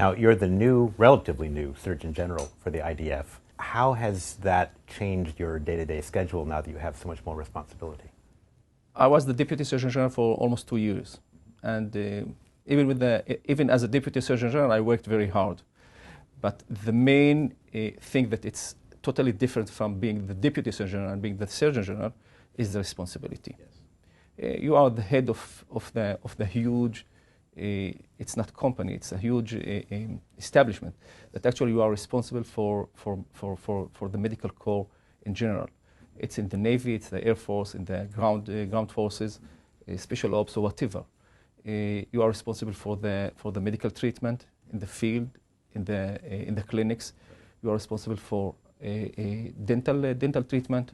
Now, you're the new, relatively new Surgeon General for the I.D.F. How has that changed your day-to-day schedule now that you have so much more responsibility? I was the Deputy Surgeon General for almost 2 years. And even as a Deputy Surgeon General, I worked very hard. But the main thing that it's totally different from being the Deputy Surgeon General and being the Surgeon General is the responsibility. Yes. You are the head of the huge, it's not company, it's a huge establishment that actually you are responsible for the medical corps in general. It's in the Navy, it's the Air Force, in the ground forces, special ops or whatever. You are responsible for the medical treatment in the field, in the clinics. You are responsible for dental treatment,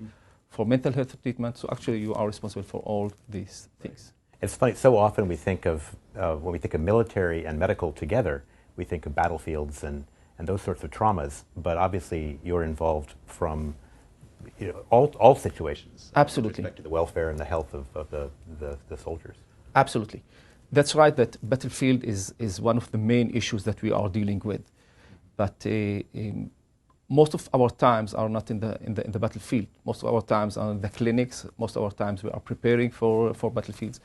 for mental health treatment. So actually, you are responsible for all these things. It's funny. So often we think of when we think of military and medical together, we think of battlefields and those sorts of traumas. But obviously, you're involved from all situations. Absolutely. With respect to the welfare and the health of the soldiers. Absolutely. That's right, that battlefield is one of the main issues that we are dealing with. But most of our times are not in the battlefield. Most of our times are in the clinics. Most of our times we are preparing for battlefields.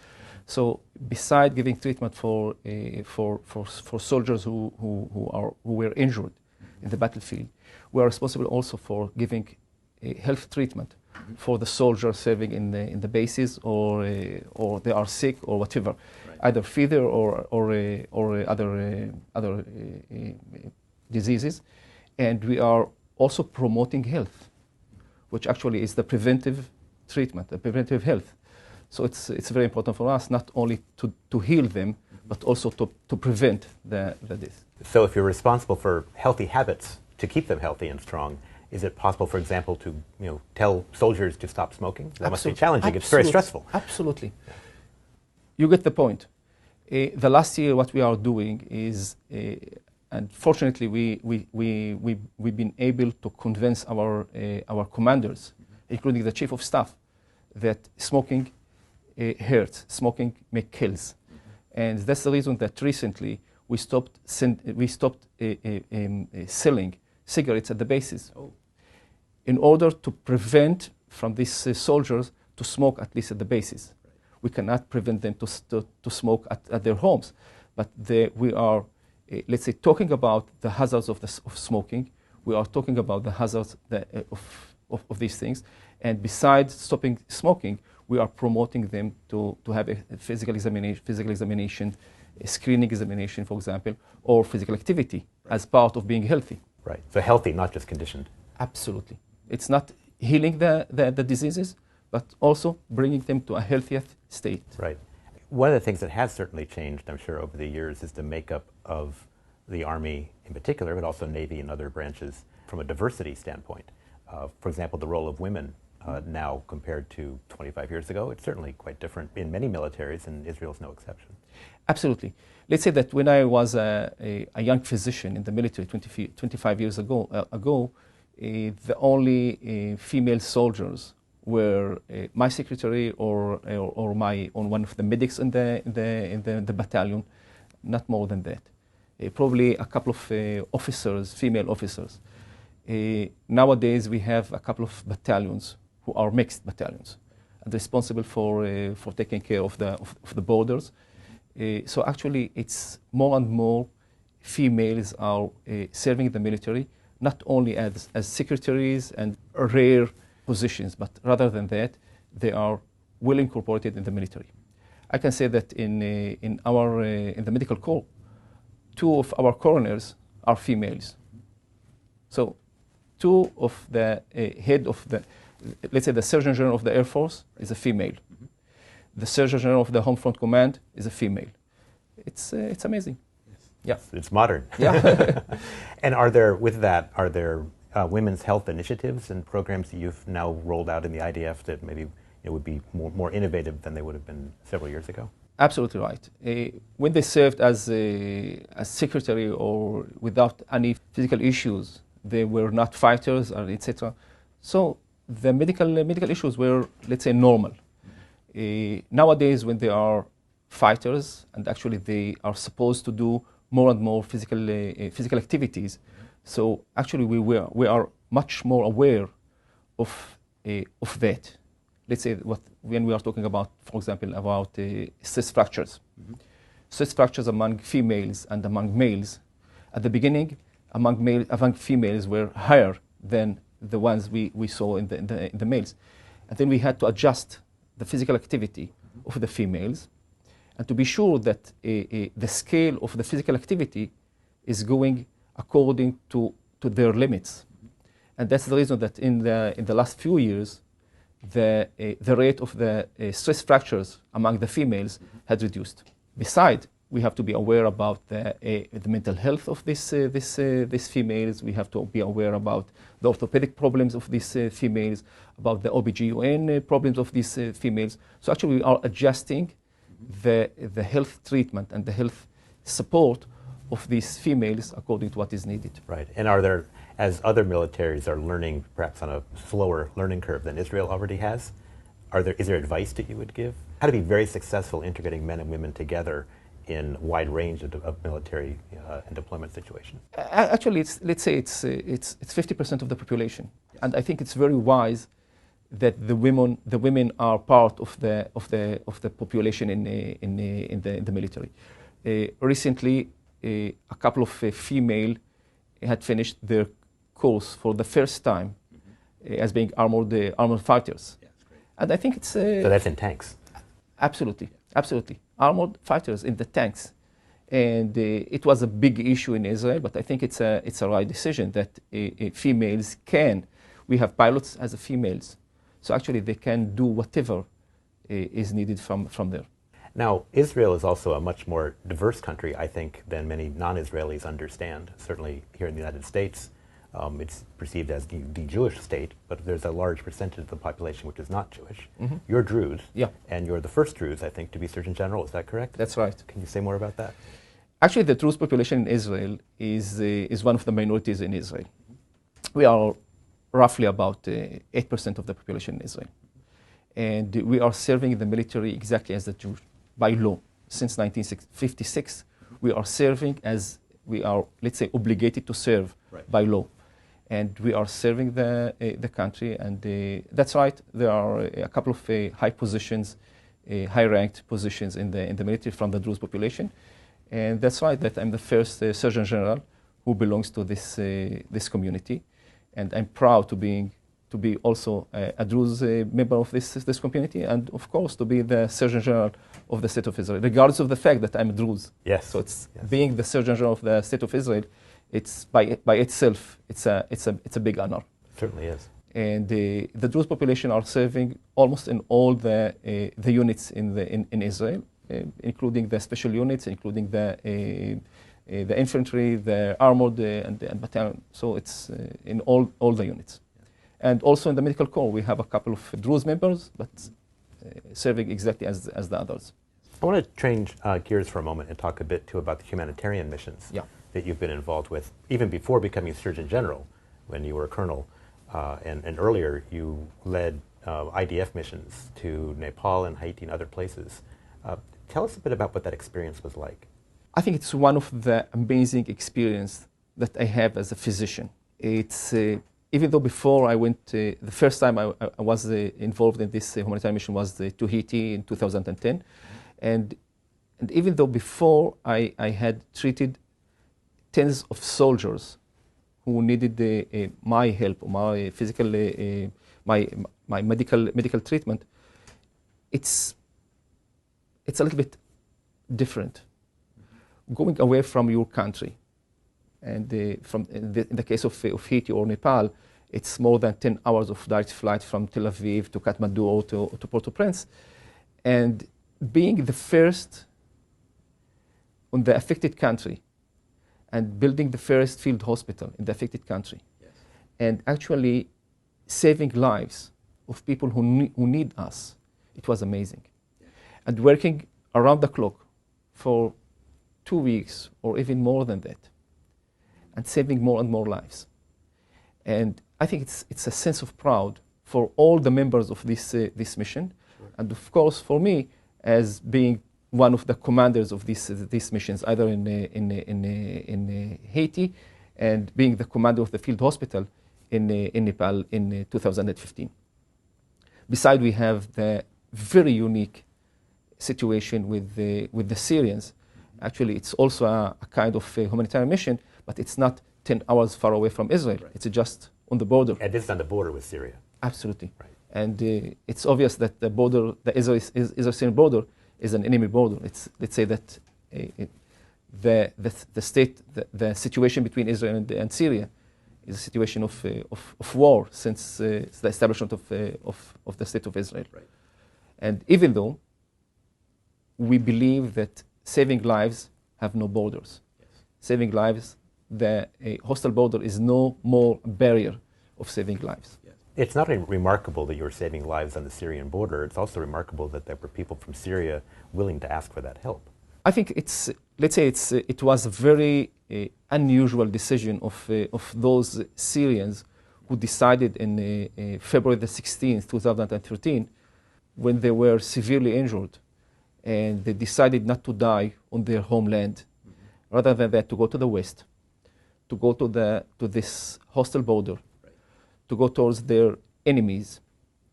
So beside giving treatment for soldiers who were injured in the battlefield, we are responsible also for giving health treatment for the soldiers serving in the bases or they are sick or whatever, right. Either fever or other diseases, and we are also promoting health, which actually is the preventive treatment, the preventive health. So it's very important for us not only to heal them, but also to prevent the death. So if you're responsible for healthy habits to keep them healthy and strong, is it possible, for example, to tell soldiers to stop smoking? That must be challenging. It's very stressful. Absolutely. You get the point. The last year, what we are doing is, and fortunately, we've been able to convince our commanders, including the chief of staff, that smoking hurts, smoking kills, and that's the reason that recently we stopped selling cigarettes at the bases. Oh. In order to prevent from these soldiers to smoke, at least at the bases. Right. We cannot prevent them to smoke at their homes, but we are, let's say, talking about the hazards of smoking. We are talking about the hazards of these things, and besides stopping smoking, we are promoting them to have a physical examination, a screening examination, for example, or physical activity as part of being healthy. Right. So healthy, not just conditioned. Absolutely. It's not healing the diseases, but also bringing them to a healthier state. Right. One of the things that has certainly changed, I'm sure, over the years is the makeup of the Army in particular, but also Navy and other branches from a diversity standpoint. For example, the role of women now compared to 25 years ago, it's certainly quite different in many militaries, and Israel's no exception. Absolutely. Let's say that when I was a young physician in the military 25 years ago, the only female soldiers were my secretary or one of the medics in the battalion, not more than that. Probably a couple of officers, female officers. Nowadays we have a couple of battalions who are mixed battalions and responsible for taking care of the borders. So actually it's more and more females are serving the military, not only as secretaries and rare positions, but rather than that, they are well incorporated in the military. I can say that in the medical corps, 2 of our coroners are females. So 2 of the head of the, let's say the Surgeon General of the Air Force is a female. Mm-hmm. The Surgeon General of the Home Front Command is a female. It's amazing. Yes. Yeah. It's modern. Yeah. And are there women's health initiatives and programs that you've now rolled out in the I.D.F. that maybe would be more innovative than they would have been several years ago? Absolutely right. When they served as secretary or without any physical issues, they were not fighters, or etc. So the medical issues were, let's say, normal. Nowadays, when they are fighters, and actually they are supposed to do more and more physical activities. So actually we are much more aware of that. Let's say when we are talking about, for example, about stress fractures. Stress fractures among females and among males. At the beginning, among females were higher than the ones we saw in the males. And then we had to adjust the physical activity of the females, and to be sure that the scale of the physical activity is going according to their limits. And that's the reason that in the last few years, the rate of the stress fractures among the females had reduced. Besides, we have to be aware about the mental health of these females. We have to be aware about the orthopedic problems of these females, about the OBGYN problems of these females. So actually we are adjusting the health treatment and the health support of these females according to what is needed. Right. And are there, as other militaries are learning perhaps on a slower learning curve than Israel already has, is there advice that you would give? How to be very successful integrating men and women together in a wide range of military and deployment situations? Actually, let's say it's 50% of the population, and I think it's very wise that the women are part of the population in the military. Recently, a couple of female had finished their course for the first time as being armored fighters, and I think it's so that's in tanks. Absolutely. Armored fighters in the tanks. And it was a big issue in Israel, but I think it's a right decision that females can. We have pilots as females. So actually they can do whatever is needed from there. Now, Israel is also a much more diverse country, I think, than many non-Israelis understand. Certainly here in the United States, it's perceived as the Jewish state, but there's a large percentage of the population which is not Jewish. You're Druze, and you're the first Druze, I think, to be Surgeon General. Is that correct? That's right. Can you say more about that? Actually, the Druze population in Israel is one of the minorities in Israel. We are roughly about 8% of the population in Israel. And we are serving the military exactly as the Jews by law. Since 1956, we are serving as we are, let's say, obligated to serve by law. And we are serving the country, and that's right. There are a couple of high positions, high-ranked positions in the military from the Druze population, and that's right that I'm the first Surgeon General who belongs to this community, and I'm proud to be also a Druze member of this community, and of course to be the Surgeon General of the State of Israel, regardless of the fact that I'm a Druze. Yes. So it's being the Surgeon General of the State of Israel. It's by itself, it's a big honor. It certainly is. And the Druze population are serving almost in all the units in Israel, including the special units, including the infantry, the armored and battalion. So it's in all the units. And also in the medical corps, we have a couple of Druze members, but serving exactly as the others. I want to change gears for a moment and talk a bit too about the humanitarian missions that you've been involved with, even before becoming Surgeon General, when you were a colonel, and earlier you led I.D.F. missions to Nepal and Haiti and other places. Tell us a bit about what that experience was like. I think it's one of the amazing experiences that I have as a physician. It's even though before I went, the first time I was involved in this humanitarian mission was to Haiti in 2010, and even though before I had treated tens of soldiers who needed my help, my physical, my medical treatment, it's a little bit different. Going away from your country, and in the case of Haiti or Nepal, it's more than 10 hours of direct flight from Tel Aviv to Kathmandu or to Port-au-Prince, and being the first on the affected country, and building the first field hospital in the affected country, and actually saving lives of people who need us. It was amazing. And working around the clock for 2 weeks or even more than that, and saving more and more lives. And I think it's a sense of pride for all the members of this mission, and of course for me as being one of the commanders of these missions, either in Haiti and being the commander of the field hospital in Nepal in 2015. Besides, we have the very unique situation with the Syrians. Actually, it's also a kind of a humanitarian mission, but it's not 10 hours far away from Israel. Right. It's just on the border. And this is on the border with Syria. Absolutely. Right. And it's obvious that the border, the Israeli-Syrian border, is an enemy border. Let's say that the situation between Israel and Syria is a situation of war since the establishment of the State of Israel. Right. And even though we believe that saving lives have no borders, yes. Saving lives, the hostile border is no more a barrier of saving lives. Yes. It's not remarkable that you were saving lives on the Syrian border. It's also remarkable that there were people from Syria willing to ask for that help. I think it was a very unusual decision of those Syrians who decided in February the 16th, 2013, when they were severely injured, and they decided not to die on their homeland, rather than that to go to the west, to go to this hostile border, right. To go towards their enemies,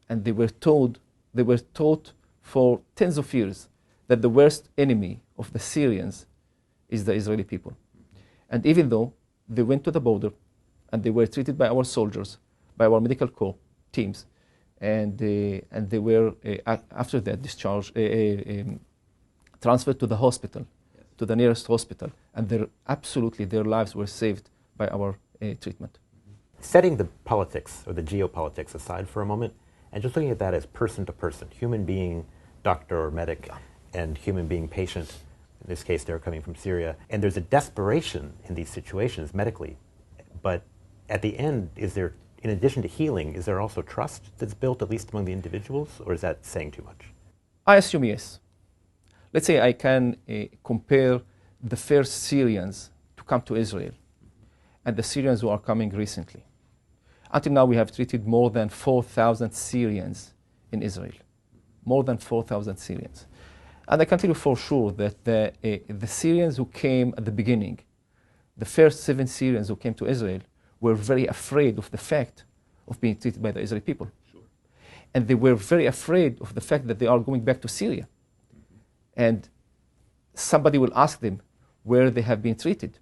and they were taught for tens of years that the worst enemy of the Syrians is the Israeli people. And even though they went to the border and they were treated by our soldiers, by our medical corps teams, and they were after that discharged, transferred to the hospital, yes. To the nearest hospital, and their lives were saved by our treatment. Setting the politics or the geopolitics aside for a moment, and just looking at that as person to person, human being, doctor or medic, yeah. And human being patient. In this case, they're coming from Syria, and there's a desperation in these situations medically. But at the end, is there, in addition to healing, is there also trust that's built, at least among the individuals, or is that saying too much? I assume yes. Let's say I can compare the first Syrians to come to Israel and the Syrians who are coming recently. Until now, we have treated more than 4,000 Syrians in Israel. More than 4,000 Syrians. And I can tell you for sure that the Syrians who came at the beginning, the first 7 Syrians who came to Israel, were very afraid of the fact of being treated by the Israeli people. Sure. And they were very afraid of the fact that they are going back to Syria. Mm-hmm. And somebody will ask them where they have been treated.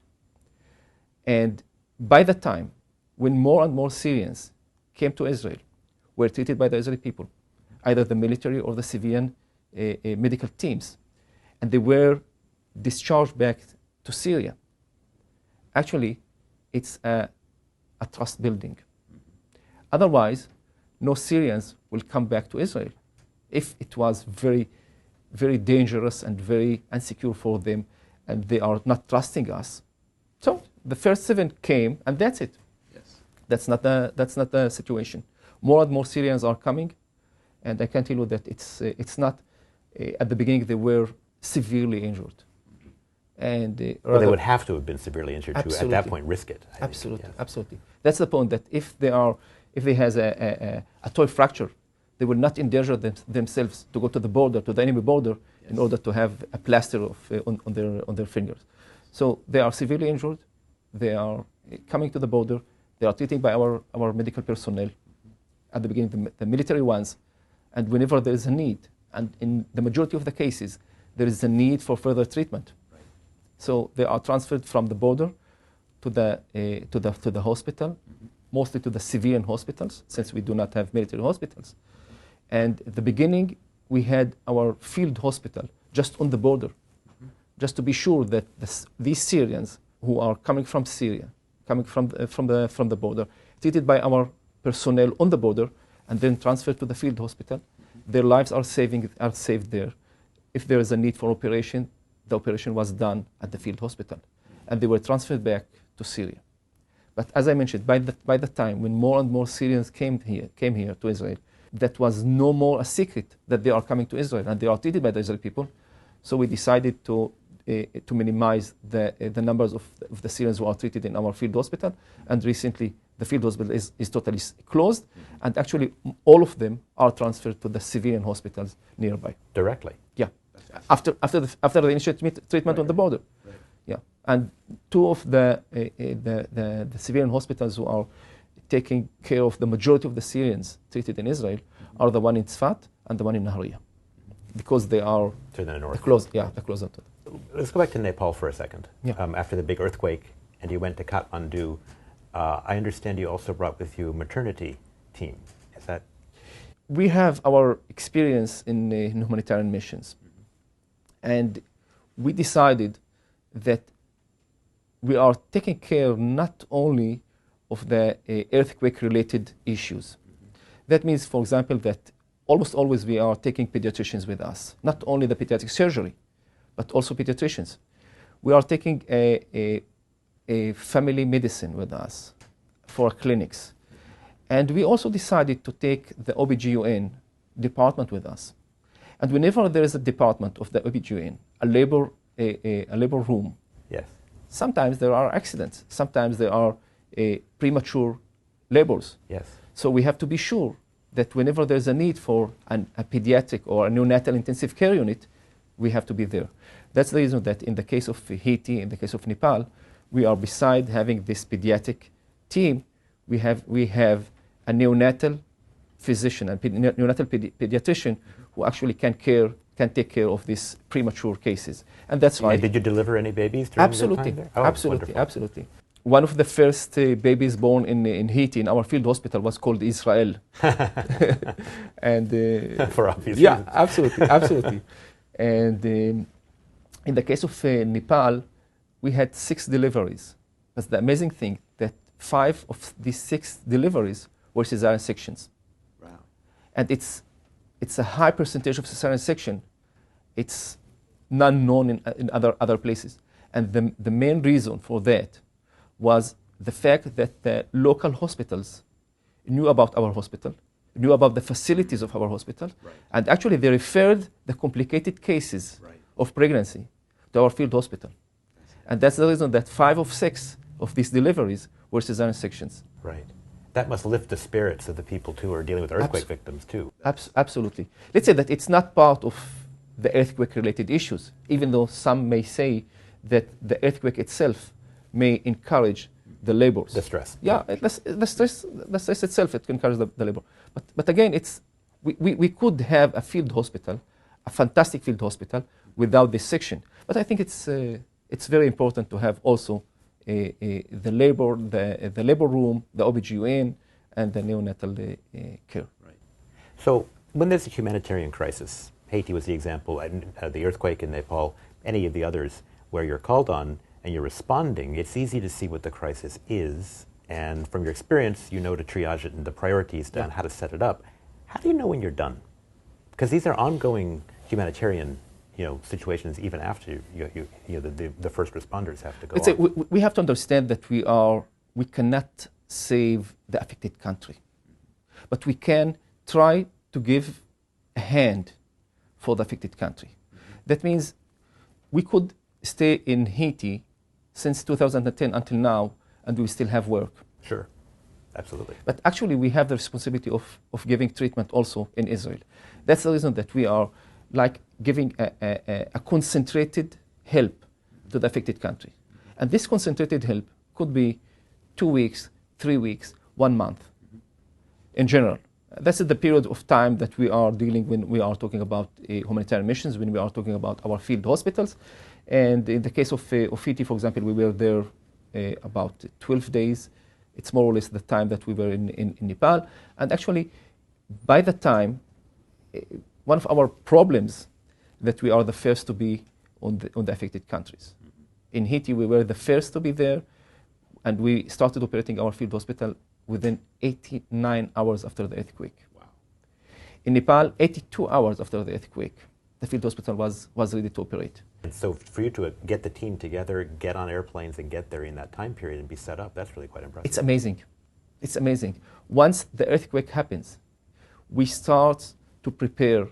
And by the time when more and more Syrians came to Israel, were treated by the Israeli people, either the military or the civilian medical teams, and they were discharged back to Syria. Actually, it's a trust building. Otherwise, no Syrians will come back to Israel if it was very, very dangerous and very insecure for them, and they are not trusting us. So the first 7 came, and that's it. Yes. That's not the situation. More and more Syrians are coming, and I can tell you that it's not. At the beginning, they were severely injured, and well, they would have to have been severely injured to, at that point, risk it. Absolutely, yes. Absolutely. That's the point. That if they has a toe fracture, they will not endanger themselves to go to the border, to the enemy border, yes. In order to have a plaster on their fingers. So they are severely injured. They are coming to the border. They are treated by our medical personnel. At the beginning, the military ones, and whenever there is a need. And in the majority of the cases, there is a need for further treatment. Right. So they are transferred from the border to the hospital, mm-hmm. Mostly to the civilian hospitals, since we do not have military hospitals. And at the beginning, we had our field hospital just on the border, mm-hmm. Just to be sure that these Syrians who are coming from Syria, coming from the border, treated by our personnel on the border, and then transferred to the field hospital. Their lives are saved there. If there is a need for operation, the operation was done at the field hospital, and they were transferred back to Syria. But as I mentioned, by the time when more and more Syrians came here to Israel, that was no more a secret that they are coming to Israel and they are treated by the Israeli people. So we decided to minimize the numbers of the Syrians who are treated in our field hospital, and recently the field hospital is totally closed, and actually all of them are transferred to the civilian hospitals nearby. Directly? Yeah. after the initial treatment on the border. Right. Yeah, and two of the civilian hospitals who are taking care of the majority of the Syrians treated in Israel are the one in Tzfat and the one in Nahariya, because they are To the north. the closer to. Let's go back to Nepal for a second. Yeah. After the big earthquake, and you went to Kathmandu, I understand you also brought with you maternity team. Is that? We have our experience in humanitarian missions, and we decided that we are taking care not only of the earthquake-related issues. That means, for example, that almost always we are taking pediatricians with us, not only the pediatric surgery, but also pediatricians. We are taking a family medicine with us for clinics. And we also decided to take the OBGYN department with us. And whenever there is a department of the OBGYN, a labor room, Yes. sometimes there are accidents, sometimes there are premature labors. Yes. So we have to be sure that whenever there's a need for a pediatric or a neonatal intensive care unit, we have to be there. That's the reason that in the case of Haiti, in the case of Nepal, we are, beside having this pediatric team, we have a neonatal physician, a neonatal pediatrician who actually can take care of these premature cases. And that's why. And did you deliver any babies during Absolutely, the time there? Oh, absolutely, wonderful. absolutely. One of the first babies born in Haiti, in our field hospital, was called Israel. And For obvious yeah, reasons. absolutely, absolutely. And in the case of Nepal, we had 6 deliveries. But the amazing thing that 5 of these 6 deliveries were cesarean sections. Wow. And it's a high percentage of cesarean section. It's none known in other places. And the main reason for that was the fact that the local hospitals knew about our hospital, knew about the facilities of our hospital, Right. and actually they referred the complicated cases Right. of pregnancy to our field hospital. And that's the reason that 5 of 6 of these deliveries were cesarean sections. Right. That must lift the spirits of the people too who are dealing with earthquake victims too. Absolutely. Let's say that it's not part of the earthquake-related issues, even though some may say that the earthquake itself may encourage the labors. The stress. Yeah, the stress itself, it can encourage the labor. But again, we could have a field hospital, a fantastic field hospital, without this section. But I think it's very important to have also the labor room, the OBGYN, and the neonatal care. Right. So when there's a humanitarian crisis, Haiti was the example, the earthquake in Nepal, any of the others where you're called on and you're responding, it's easy to see what the crisis is. And from your experience, you know to triage it and the priorities and how to set it up. How do you know when you're done? Because these are ongoing humanitarian situations even after the first responders have to go Let's say on. we have to understand that we cannot save the affected country, but we can try to give a hand for the affected country. That means we could stay in Haiti since 2010 until now, and we still have work. Sure, absolutely. But actually, we have the responsibility of giving treatment also in Israel. That's the reason that we are like giving a concentrated help to the affected country. And this concentrated help could be 2 weeks, 3 weeks, 1 month in general. That's the period of time that we are dealing when we are talking about humanitarian missions, when we are talking about our field hospitals. And in the case of Haiti, for example, we were there about 12 days. It's more or less the time that we were in Nepal. And actually, by the time, one of our problems that we are the first to be on the affected countries. In Haiti, we were the first to be there, and we started operating our field hospital within 89 hours after the earthquake. Wow. In Nepal, 82 hours after the earthquake, the field hospital was ready to operate. And so for you to get the team together, get on airplanes and get there in that time period and be set up, that's really quite impressive. It's amazing. It's amazing. Once the earthquake happens, we start to prepare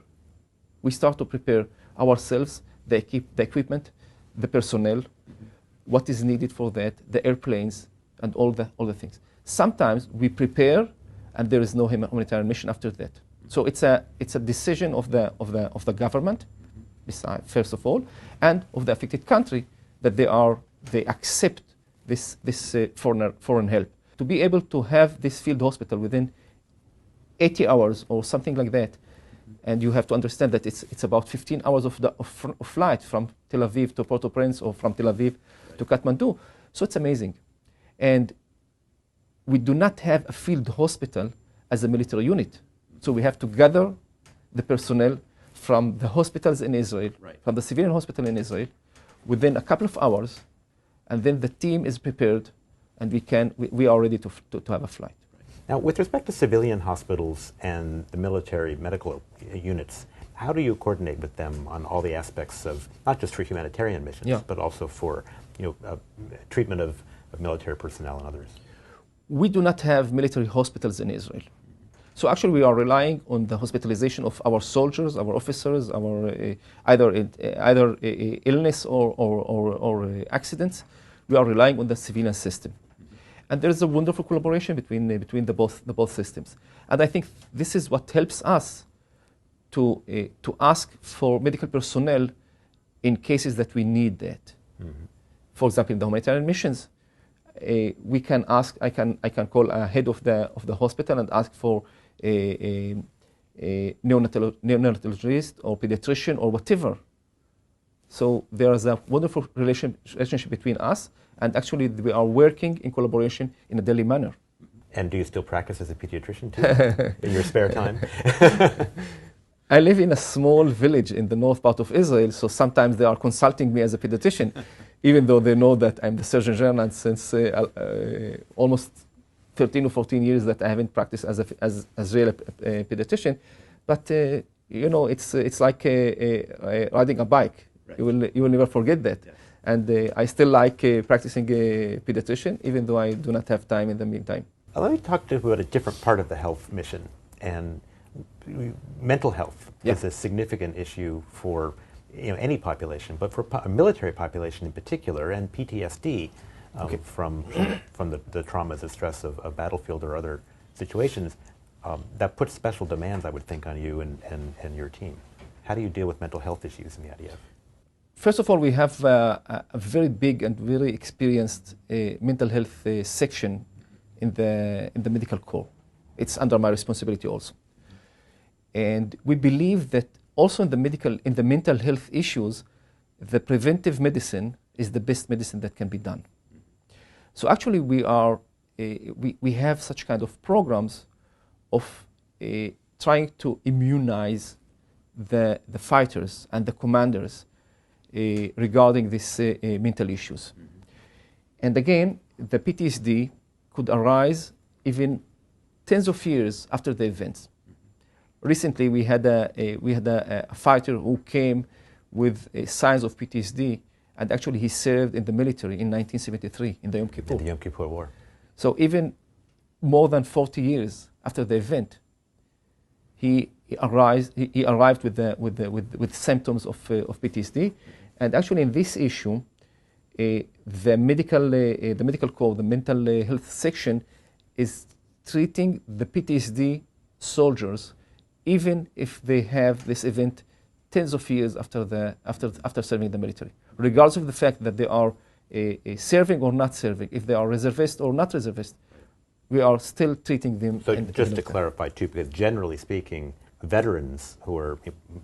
ourselves, the equipment, the personnel, what is needed for that, the airplanes, and all the things. Sometimes we prepare, and there is no humanitarian mission after that. So it's a decision of the government first of all, and of the affected country, that they accept this foreign help. To be able to have this field hospital within 80 hours or something like that, and you have to understand that it's about 15 hours of flight from Tel Aviv to Port-au-Prince or from Tel Aviv to Kathmandu. So it's amazing. And we do not have a field hospital as a military unit. So we have to gather the personnel from the hospitals in Israel, from the civilian hospital in Israel, within a couple of hours, and then the team is prepared, and we are ready to have a flight. Now, with respect to civilian hospitals and the military medical units, how do you coordinate with them on all the aspects of, not just for humanitarian missions, but also for treatment of military personnel and others? We do not have military hospitals in Israel. So actually we are relying on the hospitalization of our soldiers, our officers, our either illness or accidents. We are relying on the civilian system. And there is a wonderful collaboration between the both systems. And I think this is what helps us to ask for medical personnel in cases that we need that. Mm-hmm. For example, in the humanitarian missions, we can ask. I can call a head of the hospital and ask for a neonatologist or pediatrician or whatever. So there is a wonderful relationship between us, and actually we are working in collaboration in a daily manner. And do you still practice as a pediatrician too, in your spare time? I live in a small village in the north part of Israel, so sometimes they are consulting me as a pediatrician, even though they know that I'm the Surgeon General, and since almost 13 or 14 years that I haven't practiced as real pediatrician. But it's like riding a bike. Right. You will never forget that. Yeah. And I still like practicing a pediatrician, even though I do not have time in the meantime. Let me talk to you about a different part of the health mission. And mental health is a significant issue for any population, but for a military population in particular, and PTSD from the traumas and stress of a battlefield or other situations, that puts special demands, I would think, on you and your team. How do you deal with mental health issues in the I.D.F.? First of all, we have a very big and very experienced mental health section in the medical corps. It's under my responsibility also. And we believe that also in the mental health issues, the preventive medicine is the best medicine that can be done. So actually we have such kind of programs of trying to immunize the fighters and the commanders regarding these mental issues. Mm-hmm. And again, the PTSD could arise even tens of years after the events. Mm-hmm. Recently, we had a fighter who came with signs of PTSD, and actually he served in the military in 1973 in the Yom Kippur. In the Yom Kippur War. So even more than 40 years after the event, he arrived with symptoms of PTSD, and actually in this issue, the medical corps, the mental health section, is treating the PTSD soldiers, even if they have this event tens of years after serving the military, regardless of the fact that they are serving or not serving, if they are reservist or not reservist, we are still treating them. So just to clarify too, because generally speaking, veterans, who are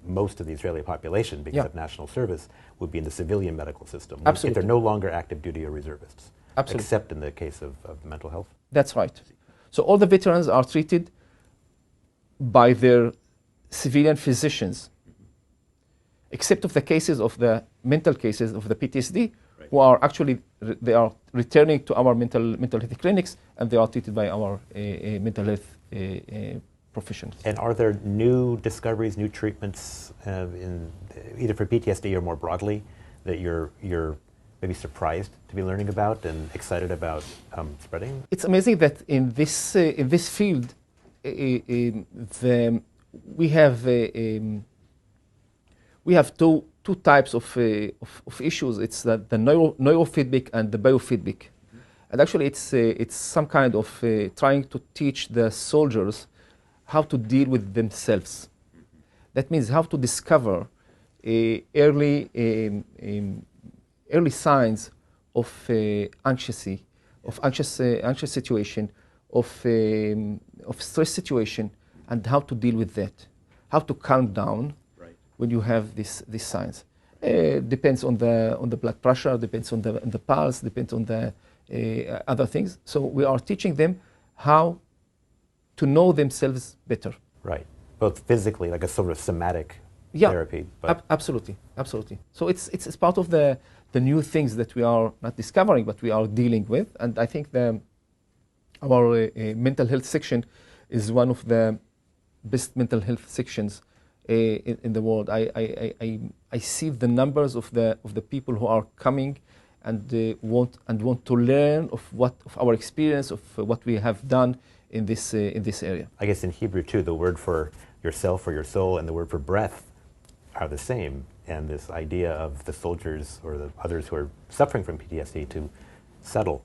most of the Israeli population because of national service, would be in the civilian medical system. Absolutely. If they're no longer active duty or reservists. Absolutely. Except in the case of mental health. That's right. So all the veterans are treated by their civilian physicians, except of the cases of the mental cases of the PTSD, who are actually, they are returning to our mental health clinics, and they are treated by our mental health professionals. And are there new discoveries, new treatments, either for PTSD or more broadly, that you're maybe surprised to be learning about and excited about spreading? It's amazing that in this field, we have two types of issues. It's the neurofeedback and the biofeedback. Mm-hmm. And actually it's some kind of trying to teach the soldiers how to deal with themselves. Mm-hmm. That means how to discover early signs of anxiety, of anxious situation, of stress situation, and how to deal with that, how to calm down when you have these signs. Depends on the blood pressure, depends on the pulse, depends on the other things. So we are teaching them how to know themselves better. Right. Both physically, like a sort of somatic therapy. But Absolutely. So it's part of the new things that we are not discovering, but we are dealing with. And I think our mental health section is one of the best mental health sections in the world. I see the numbers of the people who are coming and want to learn of our experience, of what we have done in this area. I guess in Hebrew too, the word for yourself or your soul and the word for breath are the same. And this idea of the soldiers or the others who are suffering from PTSD to settle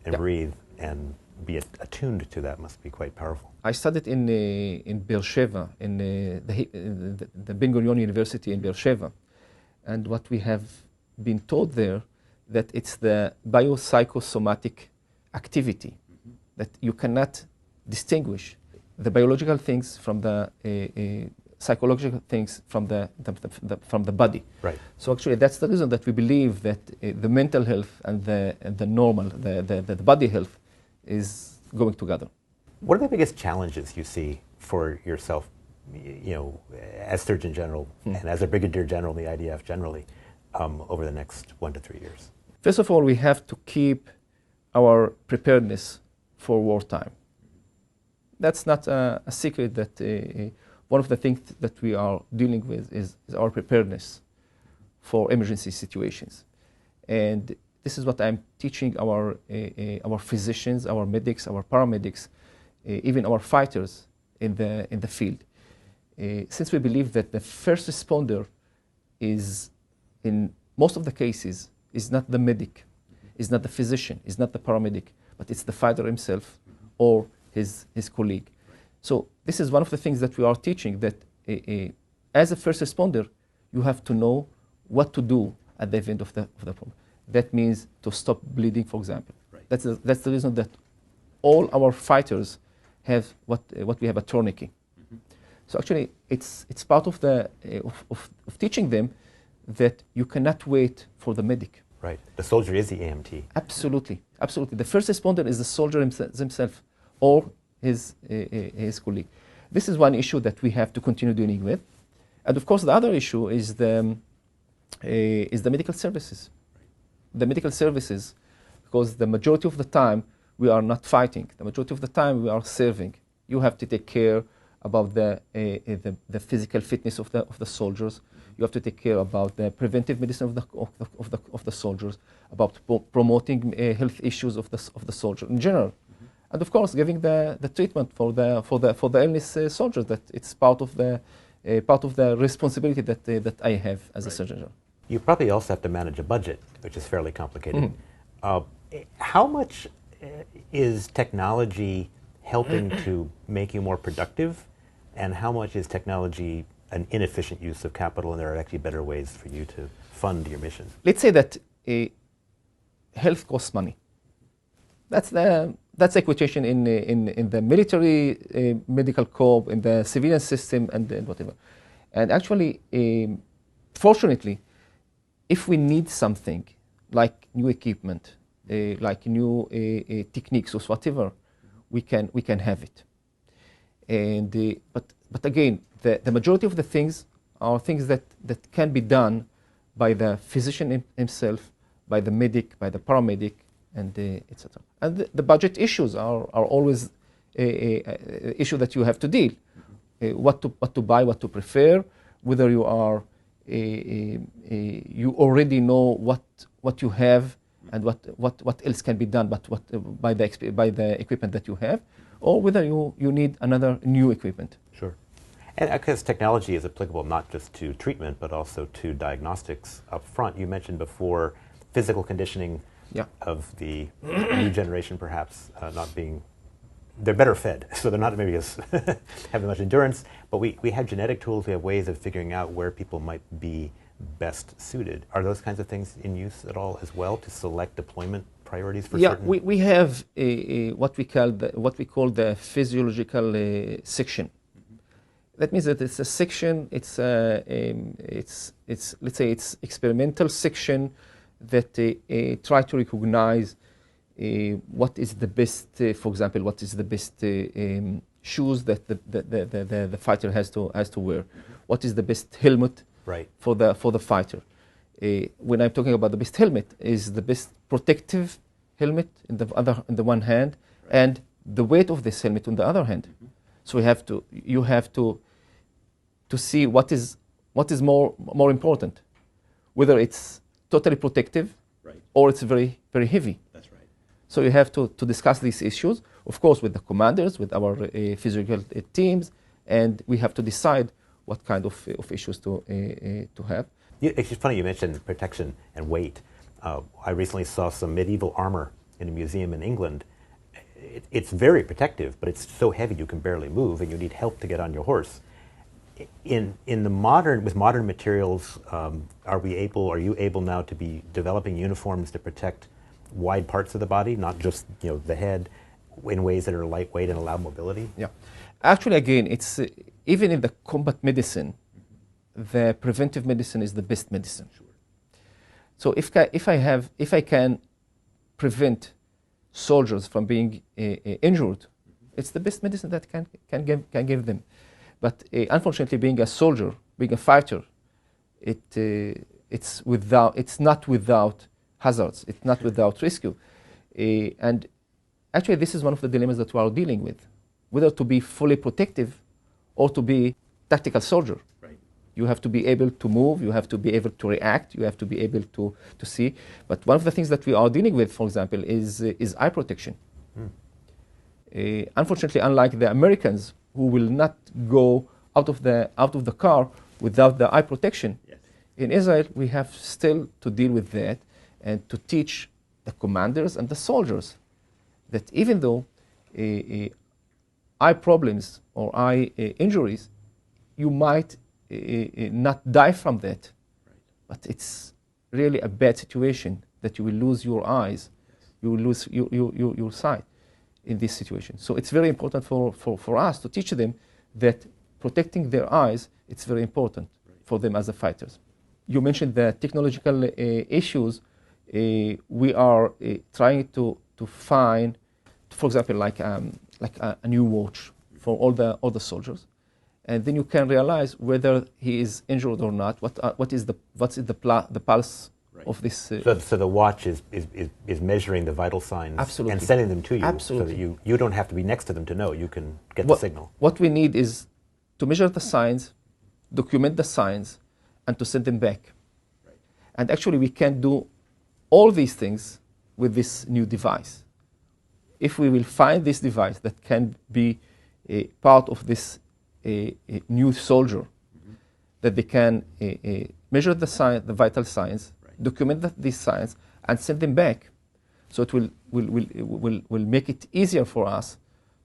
and breathe and be attuned to that must be quite powerful. I studied in Beersheba, in the Ben Gurion University in Beersheba, and what we have been taught there, that it's the biopsychosomatic activity, that you cannot distinguish the biological things from the psychological things from the body. Right. So actually, that's the reason that we believe that the mental health and the normal, the body health, is going together. What are the biggest challenges you see for yourself, as Surgeon General and as a Brigadier General in the I.D.F. generally, over the next 1 to 3 years? First of all, we have to keep our preparedness for wartime. That's not a secret that one of the things that we are dealing with is our preparedness for emergency situations. And this is what I'm teaching our physicians, our medics, our paramedics, even our fighters in the field. Since we believe that the first responder is, in most of the cases, is not the medic, is not the physician, is not the paramedic, but it's the fighter himself or his colleague. So this is one of the things that we are teaching, that as a first responder, you have to know what to do at the event of the problem. That means to stop bleeding, for example. Right. That's the reason that all our fighters have what we have a tourniquet. So actually, it's part of of teaching them that you cannot wait for the medic. Right. The soldier is the AMT. Absolutely. The first responder is the soldier himself or his colleague. This is one issue that we have to continue dealing with. And of course, the other issue is the medical services. The medical services, because the majority of the time we are not fighting. The majority of the time we are serving. You have to take care about the physical fitness of the soldiers. You have to take care about the preventive medicine of the soldiers, about promoting health issues of the soldier in general, and of course giving the treatment for the illness soldiers. That it's part of the responsibility that I have as a surgeon general. You probably also have to manage a budget, which is fairly complicated. How much is technology helping to make you more productive, and how much is technology an inefficient use of capital, and there are actually better ways for you to fund your mission? Let's say that health costs money. That's a quotation in the military medical corps, in the civilian system, and whatever. And actually, fortunately, if we need something like new equipment, like new techniques or whatever, we can have it. And but again, the majority of the things are things that can be done by the physician himself, by the medic, by the paramedic, and etc. And the budget issues are always a issue that you have to deal. What to buy, what to prefer, whether you are you already know what you have and what else can be done, but by the equipment that you have, or whether you need another new equipment. Sure. And I guess technology is applicable not just to treatment, but also to diagnostics up front. You mentioned before physical conditioning of the new generation perhaps not being they're better fed, so they're not maybe as have as much endurance. But we have genetic tools. We have ways of figuring out where people might be best suited. Are those kinds of things in use at all as well to select deployment priorities for certain? Yeah, we have what we call the physiological section. That means that it's a section. It's let's say it's experimental section that try to recognize what is the best. For example, what is the best shoes that the fighter has to wear? What is the best helmet for the fighter? When I'm talking about the best helmet, is the best protective helmet in the one hand, and the weight of this helmet on the other hand. So you have to see what is more important, whether it's totally protective or it's very very heavy. That's right. So you have to discuss these issues, of course, with the commanders, with our physical teams, and we have to decide what kind of issues to have. It's funny you mentioned protection and weight. I recently saw some medieval armor in a museum in England. It's very protective, but it's so heavy you can barely move, and you need help to get on your horse. With modern materials, are you able now to be developing uniforms to protect wide parts of the body, not just the head, in ways that are lightweight and allow mobility? Yeah, actually, again, it's even in the combat medicine, the preventive medicine is the best medicine. Sure. So if I can prevent soldiers from being injured, it's the best medicine that can give them. But unfortunately, being a soldier, being a fighter, it's not without hazards. It's not without risk. And actually, this is one of the dilemmas that we are dealing with, whether to be fully protective or to be tactical soldier. Right. You have to be able to move. You have to be able to react. You have to be able to see. But one of the things that we are dealing with, for example, is eye protection. Unfortunately, unlike the Americans, who will not go out of the car without the eye protection. Yes. In Israel, we have still to deal with that and to teach the commanders and the soldiers that even though eye problems or eye injuries, you might not die from that, but it's really a bad situation that you will lose your eyes, you will lose your sight in this situation. So it's very important for us to teach them that protecting their eyes, it's very important for them as the fighters. You mentioned the technological issues. We are trying to find, for example, like a new watch for all the soldiers, and then you can realize whether he is injured or not. What is the pulse of this? So the watch is measuring the vital signs. Absolutely. And sending them to you. Absolutely. So that you don't have to be next to them to know. You can get the signal. What we need is to measure the signs, document the signs, and to send them back. Right. And actually, we can do all these things with this new device. If we will find this device that can be a part of this a new soldier, that they can measure the vital signs, document these signs, and send them back. So it will make it easier for us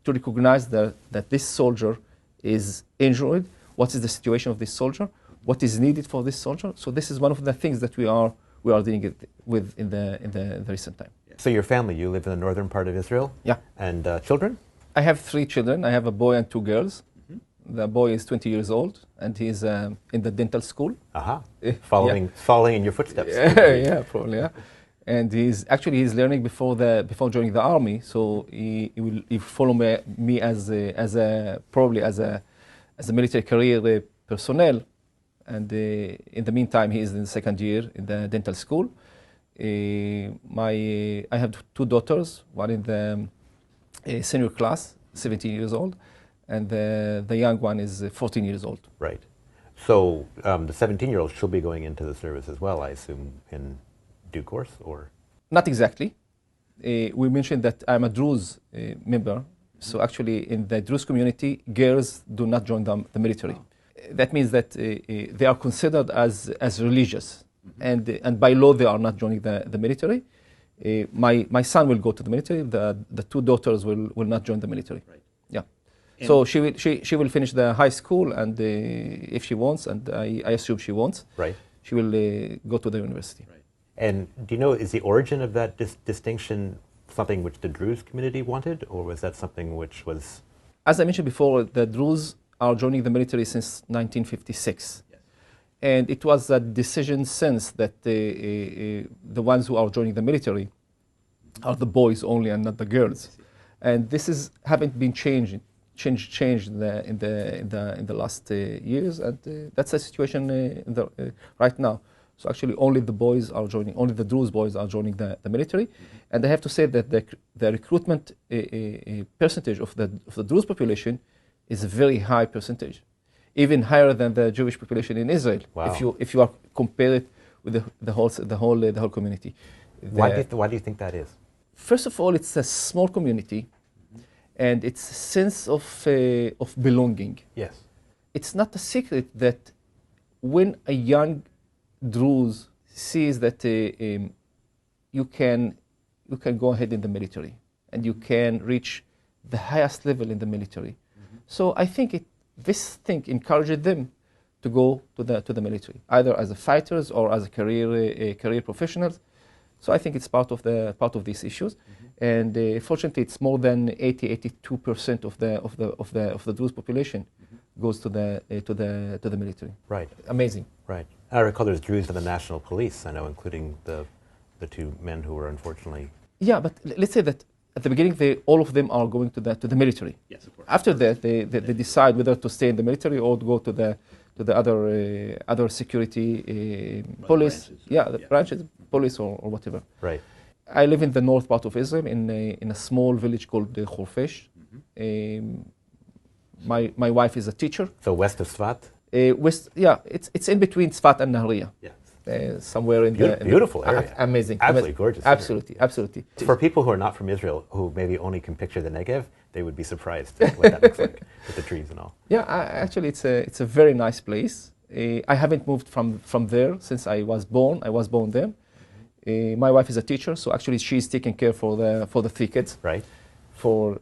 to recognize that this soldier is injured, what is the situation of this soldier, what is needed for this soldier. So this is one of the things that we are dealing with in the recent time. So your family, you live in the northern part of Israel? Yeah. And children? I have 3 children. I have a boy and 2 girls. The boy is 20 years old, and he's in the dental school. Aha. Following in your footsteps. Yeah, probably. Yeah. And he's learning before joining the army. So he will follow me as a military career personnel. And in the meantime, he is in the 2nd year in the dental school. I have 2 daughters, one in the senior class, 17 years old, and the young one is 14 years old. Right. So the 17-year-old should be going into the service as well, I assume, in due course, or? Not exactly. We mentioned that I'm a Druze member. So actually, in the Druze community, girls do not join the military. That means that they are considered as religious, and by law they are not joining the military. My son will go to the military. The two daughters will not join the military. Right. Yeah. And So she will finish the high school, and if she wants, and I assume she wants, Right. she will go to the university. Right. And do you know, is the origin of that distinction something which the Druze community wanted, or was that something which was... As I mentioned before, the Druze are joining the military since 1956. Yes. And it was a decision since that the ones who are joining the military are the boys only and not the girls. And this haven't been changed in the last years, and that's the situation right now. So actually, only the Druze boys are joining the military, and I have to say that the recruitment percentage of the Druze population is a very high percentage, even higher than the Jewish population in Israel. Wow. If you are compared with the whole community. Why do you think that is? First of all, it's a small community, and it's a sense of belonging. Yes. It's not a secret that when a young Druze sees that you can go ahead in the military and you can reach the highest level in the military. So I think this thing encouraged them to go to the military, either as a fighters or as a career professionals. So I think it's part of these issues, and fortunately, it's more than 82% of the Druze population goes to the military. Right. Amazing. Right. I recall there's Druze in the national police, I know, including the two men who were unfortunately... Yeah, but let's say that at the beginning, all of them are going to the military. Yes, of course. After that, they decide whether to stay in the military or to go to the other security police. Branches. Branches, police or whatever. Right. I live in the north part of Israel in a small village called Khorfesh. My wife is a teacher. So west of Sfat? It's in between Sfat and Nahariya. Yes. Somewhere in the beautiful area. Amazing. Absolutely gorgeous. Absolutely. For people who are not from Israel, who maybe only can picture the Negev, they would be surprised at what that looks like with the trees and all. Yeah, actually, it's a very nice place. I haven't moved from there since I was born. I was born there. My wife is a teacher, so actually she's taking care for the three kids. Right. For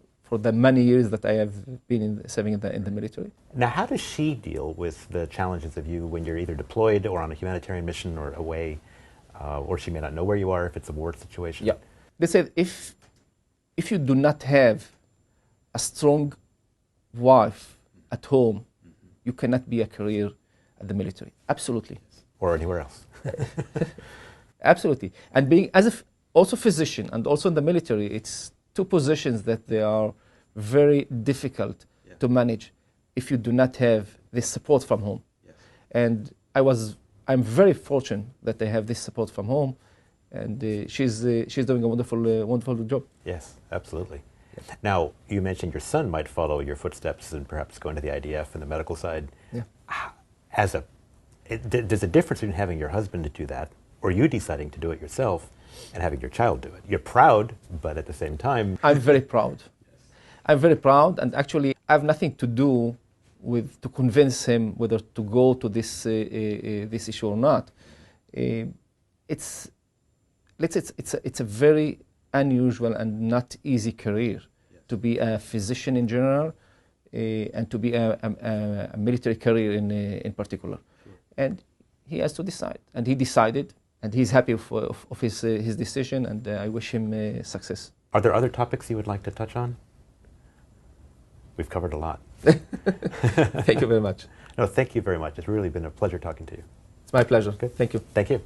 the many years that I have been serving in the military. Now, how does she deal with the challenges of you when you're either deployed or on a humanitarian mission or away, or she may not know where you are if it's a war situation? Yeah. They said if you do not have a strong wife at home, you cannot be a career at the military. Absolutely. Or anywhere else. Absolutely. And being also physician and also in the military, it's two positions that they are very difficult to manage if you do not have this support from home. Yes. And I'm very fortunate that I have this support from home, and she's doing a wonderful job. Yes, absolutely. Now, you mentioned your son might follow your footsteps and perhaps go into the I.D.F. and the medical side. Yeah. There's a difference between having your husband to do that or you deciding to do it yourself and having your child do it. You're proud, but at the same time... I'm very proud. I'm very proud, and actually I have nothing to do with to convince him whether to go to this issue or not. It's a very unusual and not easy career to be a physician in general and to be a military career in particular. Sure. And he has to decide, and he decided, and he's happy of his decision, and I wish him success. Are there other topics you would like to touch on? We've covered a lot. Thank you very much. No, thank you very much. It's really been a pleasure talking to you. It's my pleasure. Good. Thank you. Thank you.